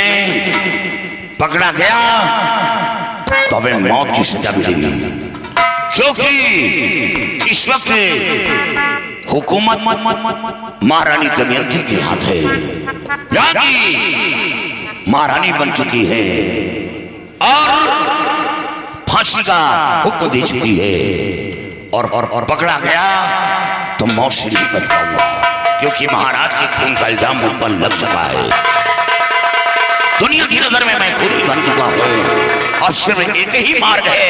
में पकड़ा गया तो हमें मौत की सजा मिलेगी, क्योंकि इस वक्त हुकूमत महारानी दमयंती के हाथ है। यहाँ की महारानी बन चुकी है और फांसी का हुक्म दे चुकी है, और पकड़ा गया तो मौत से नहीं बच पाऊंगा, क्योंकि महाराज के खून का इल्जाम मुझ पर लग चुका है। दुनिया की नजर में मैं खूनी बन चुका हूं और सिर्फ एक ही मार्ग है।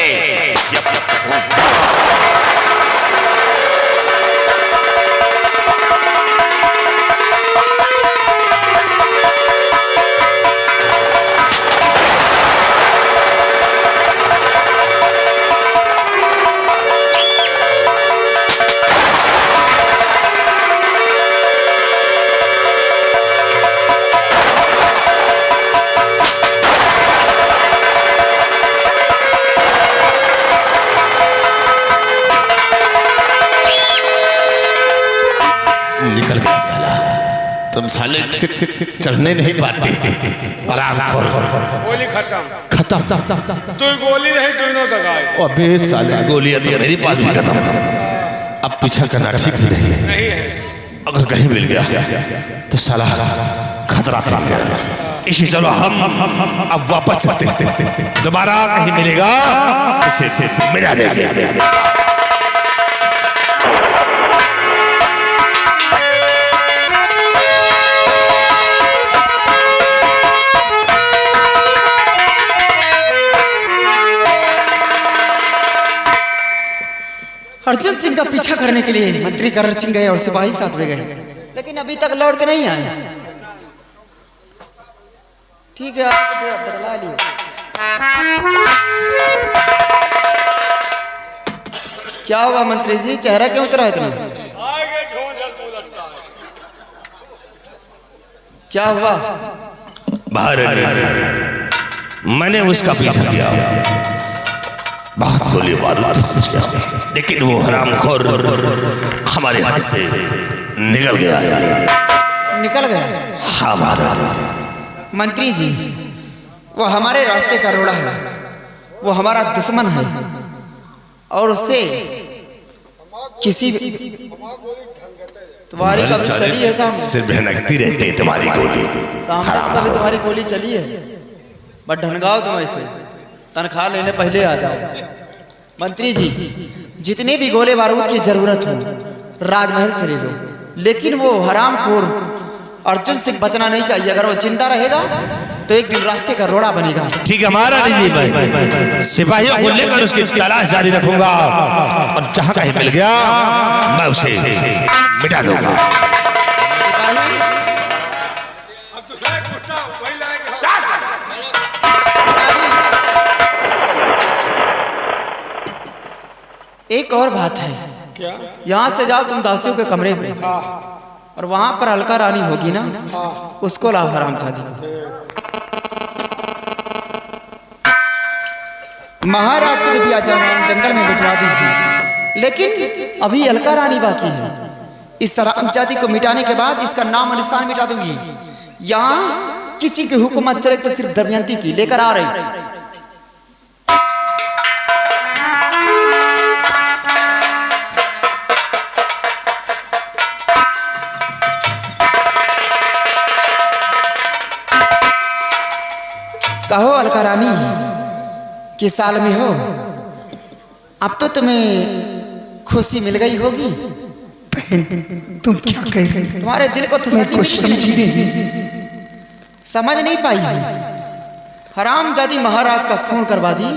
निकल गया साला, तुम साले चढ़ने नहीं पाते। गोली खत्म। तू गोली नहीं दोनों दगाए। अबे साले गोलियां तो मेरे पास भी खत्म। अब पीछा करना ठीक भी नहीं है। अगर कहीं मिल गया तो साला खतरा खा गया। इसी चलो हम अब वापस चलते हैं, दोबारा कहीं मिलेगा इसे मिला देंगे। अर्जुन सिंह का पीछा करने के लिए मंत्री करण सिंह गए और सिपाही साथ में गए, लेकिन अभी तक लौट के नहीं आए। ठीक है, आप बदला लियो। क्या हुआ मंत्री जी, चेहरा क्यों उतरा इतना? क्या हुआ? मैंने उसका पीछा किया, बहुत गोली बारूद किया, लेकिन वो हरामखोर हमारे हाथ से निकल गया। हाँ महाराज। मंत्री जी, वो हमारे रास्ते का रोड़ा है, वो हमारा दुश्मन है और उससे किसी तुम्हारी कभी चली है सामने? सिर्फ भनकती रहती है तुम्हारी गोली। सामने कभी तुम्हारी गोली चली है? बट ढनगाओ तुम ऐसे, तनख्वाह लेने पहले आ जाओ। मंत्री जी, जितने भी गोले बारूद की जरूरत हो राजमहल से ले लो, लेकिन वो हरामखोर अर्जुन सिंह बचना नहीं चाहिए। अगर वो जिंदा रहेगा तो एक दिन रास्ते का रोड़ा बनेगा। ठीक है महारानी जी, सिपाहियों को लेकर उसकी तलाश जारी रखूंगा और जहां कहीं मिल गया मैं उसे मिटा दूंगा। एक और बात है, क्या? यहाँ से जाओ तुम दासियों के कमरे में, और वहां पर अलका रानी होगी ना, उसको लाओ हरामजादी। महाराज को दिव्या जंगल में बिठवा दी, लेकिन अभी अलका रानी बाकी है। इस हरामजादी को मिटाने के बाद इसका नाम और निशान मिटा दूंगी। यहाँ किसी की हुकूमत चले तो सिर्फ दमयंती की लेकर आ रही। कहो अलका रानी, किस साल में हो? अब तो तुम्हें खुशी मिल गई होगी। तुम क्या कह रही हो? तुम्हारे दिल को मैं कुछ समझी नहीं। समझ नहीं पाई? हरामजादी महाराज का खून करवा दी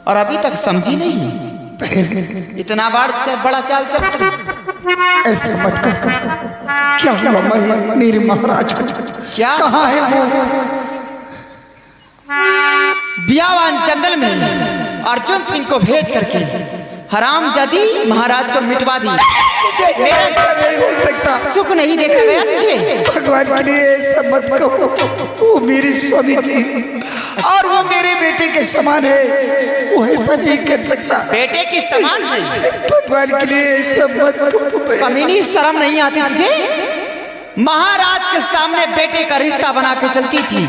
और अभी तक समझी नहीं? इतना बड़ा चाल चलता? ऐसे मत कर। क्या हुआ मेरे महाराज को? क्या कहाँ है वो? बियावान जंगल में अर्जुन सिंह को भेज करके हरामजादी महाराज को मिटवा दी। नहीं हो सकता। सुख नहीं देखा गया तुझे? भगवान के लिए ऐसा मत कहो। वो मेरे स्वामी जी और वो मेरे बेटे के समान है, वो ऐसा नहीं कर सकता। बेटे के समान है? भगवान के लिए ऐसा मत कहो। कमीनी, शर्म नहीं आती तुझे? महाराज के सामने बेटे का रिश्ता बना के चलती थी,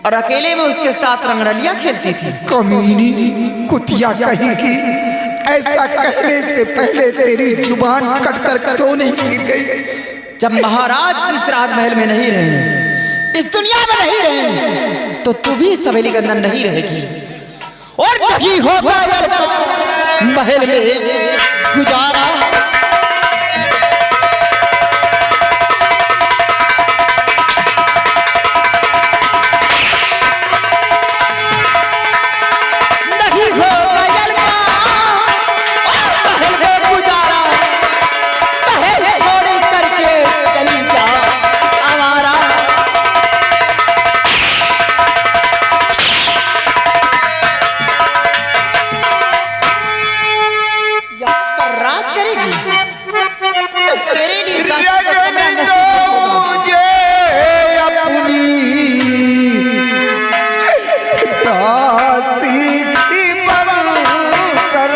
और अकेले में उसके साथ रंगरलिया खेलती थी। कमीनी कुतिया कहेगी, ऐसा कहने से पहले तेरी जुबान कट कर क्यों नहीं गिर गई? जब महाराज इस राजमहल में नहीं रहे, इस दुनिया में नहीं रहे, तो तू भी इस हवेली के अंदर नहीं रहेगी और नहीं होगा महल में गुजारा। नहीं होगा महल में गुजारा, महल छोड़ करके चली जा आवारा। राज करेगी तेरे लिए दासी की बनकर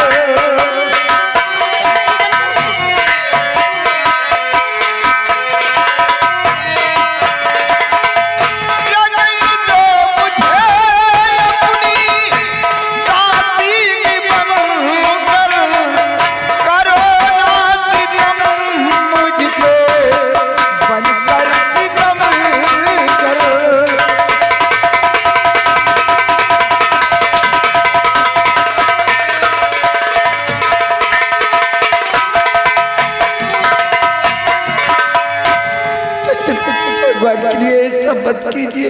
भगवान के लिए सब मत कीजिए।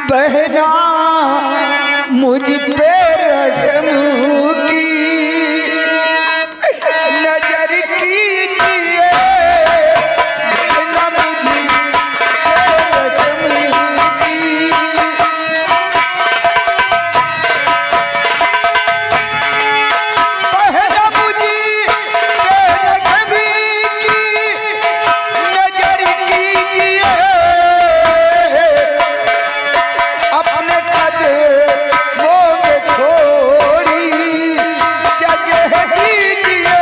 बहना मुझ पे रगम की नजर कीजिए, बहना मुझ पे रगम की। बहना मुझ पे रगम की नजर कीजिए, अपने कदमों में थोड़ी जगह दीजिए।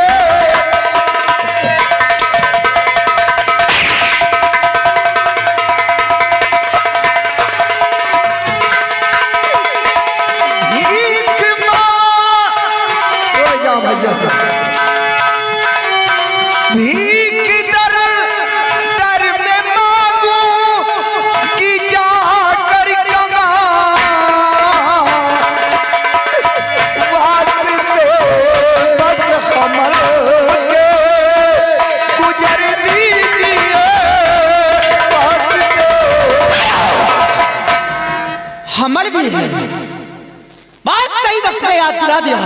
भीख सो जा भैया, भीख दर दर में मांगू कि जा कर कमा, वास्ते बस हमर के गुजर दीजिए, वास्ते। हमल भी है। बात सही वक्त में याद दिला दिया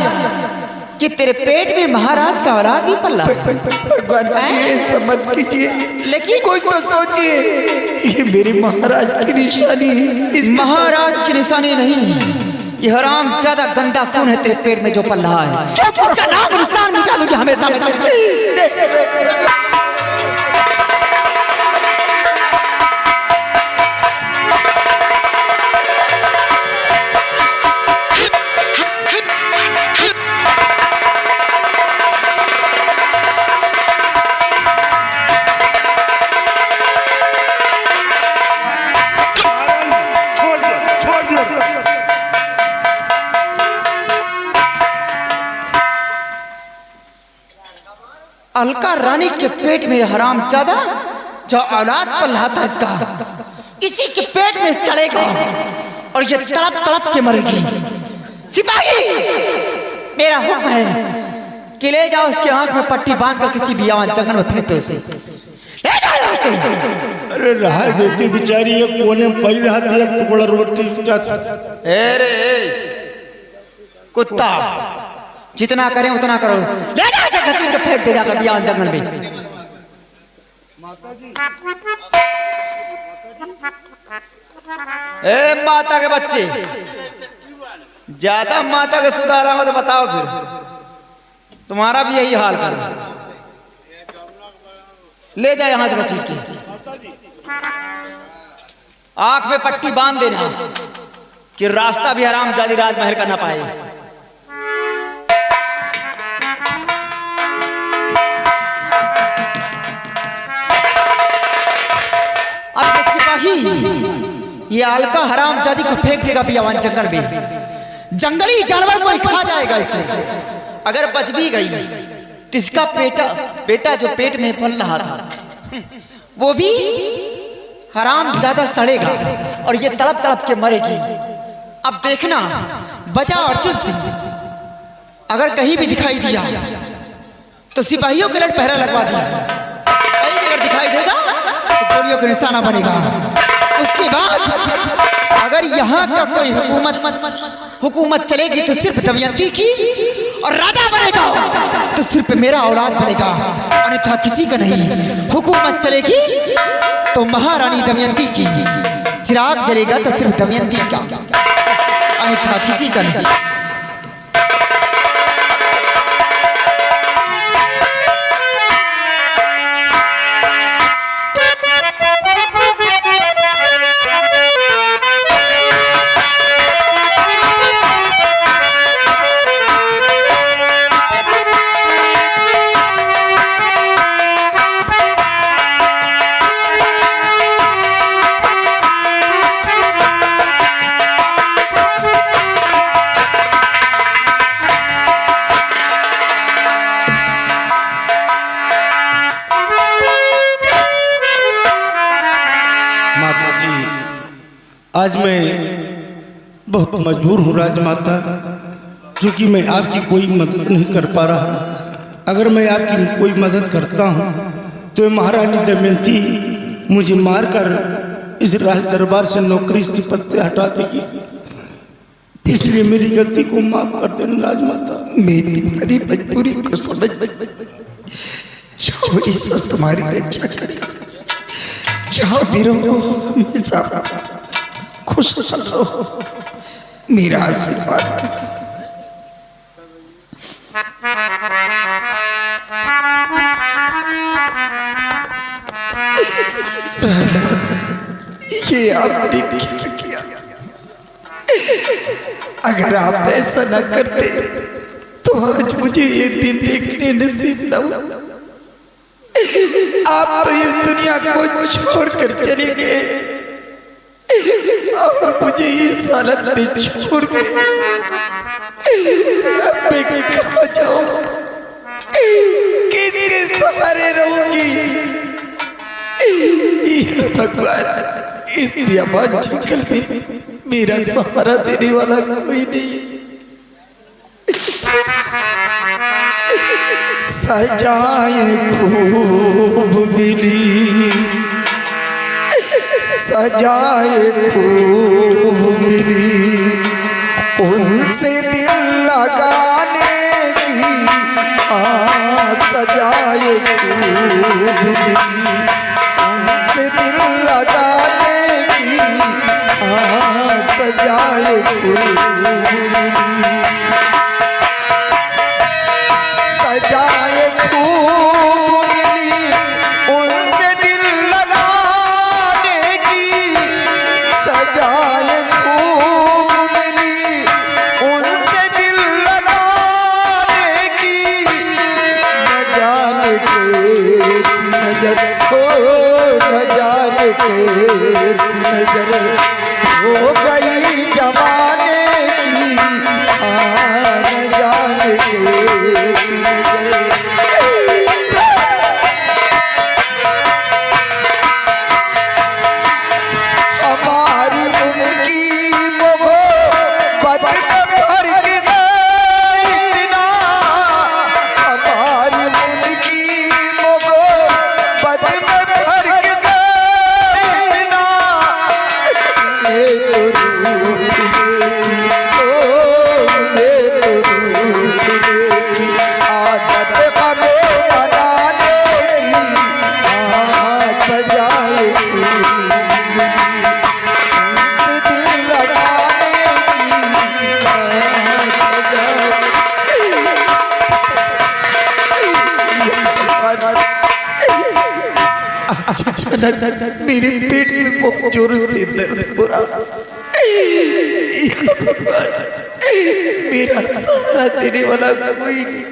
कि तेरे पेट में महाराज का औलाद भी पल्ला। भगवान ये सब मत कीजिए, लेकिन कुछ तो सोचिए। ये मेरे महाराज की निशानी है। इस महाराज की निशानी नहीं, ये हराम ज्यादा गंदा खून है तेरे पेट में जो पल रहा है। इसका नाम निशान मिटा दूंगी हमेशा में। छोड़ दिया। अलका रानी के पेट में हराम ज्यादा जो औलाद पल रहा था इसका, इसी के पेट में चढ़ेगा और ये तड़प तड़प के मरेगी। सिपाही, मेरा हुक्म है कि ले जाओ उसके आंख में पट्टी बांध कर किसी बियावान जंगल में फेंक दो उसे। ले जाओ उसे। अरे रहा देती बेचारी, एक कोने में पड़ी रहती, एक टुकड़ा रोटी। अरे कुत्ता, जितना करें उतना करो। ले जाओ उसे, घसीट के फेंक दे जाकर बियावान जंगल में। ए माता के बच्चे, ज्यादा माता के सुधारा हो तो बताओ, फिर तुम्हारा भी यही हाल कर। ले जाए यहां से घसीट के, आंख में पट्टी बांध देना कि रास्ता भी हराम जादी राजमहल का ना पाए। बची ये अलका हराम जादी को फेंक देगा पियावान जंगल में। जंगली जानवर कोई खा जाएगा इसे। अगर बच भी गई तो इसका बेटा जो पेट में पल रहा था वो भी हराम ज्यादा सड़ेगा और ये तड़प तड़प के मरेगी। अब देखना बचा अर्जुन सिंह अगर कहीं भी दिखाई दिया तो सिपाहियों के लड़ पहरा लगवा दिया। कहीं भी अगर दिखाई देगा तो गोलियों का निशाना बनेगा। उसके बाद अगर यहाँ का कोई हुकूमत चलेगी तो सिर्फ दमयंती की, और राजा बनेगा तो सिर्फ मेरा औलाद बनेगा, अन्यथा किसी का नहीं। हुकूमत चलेगी तो महारानी दमयंती की, चिराग जलेगा तो सिर्फ दमयंती का, अन्यथा किसी का नहीं। आज मैं बहुत मजबूर हूँ राजमाता, क्योंकि मैं आपकी कोई मदद नहीं कर पा रहा। अगर मैं आपकी कोई मदद करता हूँ तो महारानी दमयंती मुझे मारकर इस राज दरबार से नौकरी से पद से हटा देगी। इसलिए मेरी गलती को माफ कर देना राजमाता। मेरी तुम्हारी मजबूरी को समझ जो ईश्वर तुम्हारी रक्षा करे। जहाँ भी रहो हमेशा खुश रहो, मेरा आशीर्वाद। ये आपने क्या किया? अगर आप ऐसा न करते तो आज मुझे ये दिन देखने नसीब न हो। आप तो इस दुनिया को छोड़कर चले गए और मुझे इस हालत में छोड़ गए। अब मैं कहाँ जाऊं? किसके सहारे रहूंगी? भगवान, इस बियाबान जंगल में मेरा सहारा देने वाला कोई नहीं। सजाए खूब मिली, सजाए खूब मिली, उनसे दिल लगाने की। सजाए खूब मिली, उनसे दिल लगाने की। सजाए खूब मिली, सजाए खूब मिली, उनसे दिल लगाने की। सजाए खूब मिली, उनसे दिल लगाने की। न जाने कैसी नजर न जाने कैसी नजर हो गई जमाने की। न जाने कैसी नजर। हमारी उनकी मोहब्बत में फर्क इतना। हमारी उनकी मोहब्बत में फर्क इतना। मैं तो रूठने की उन्हें तो रूठने की आदत हमें बनाने की। सजाए दिल लगाने की। मेरे पेट में बहुत जोर से दर्द हो रहा। मेरा सहारा देने वाला कोई नहीं।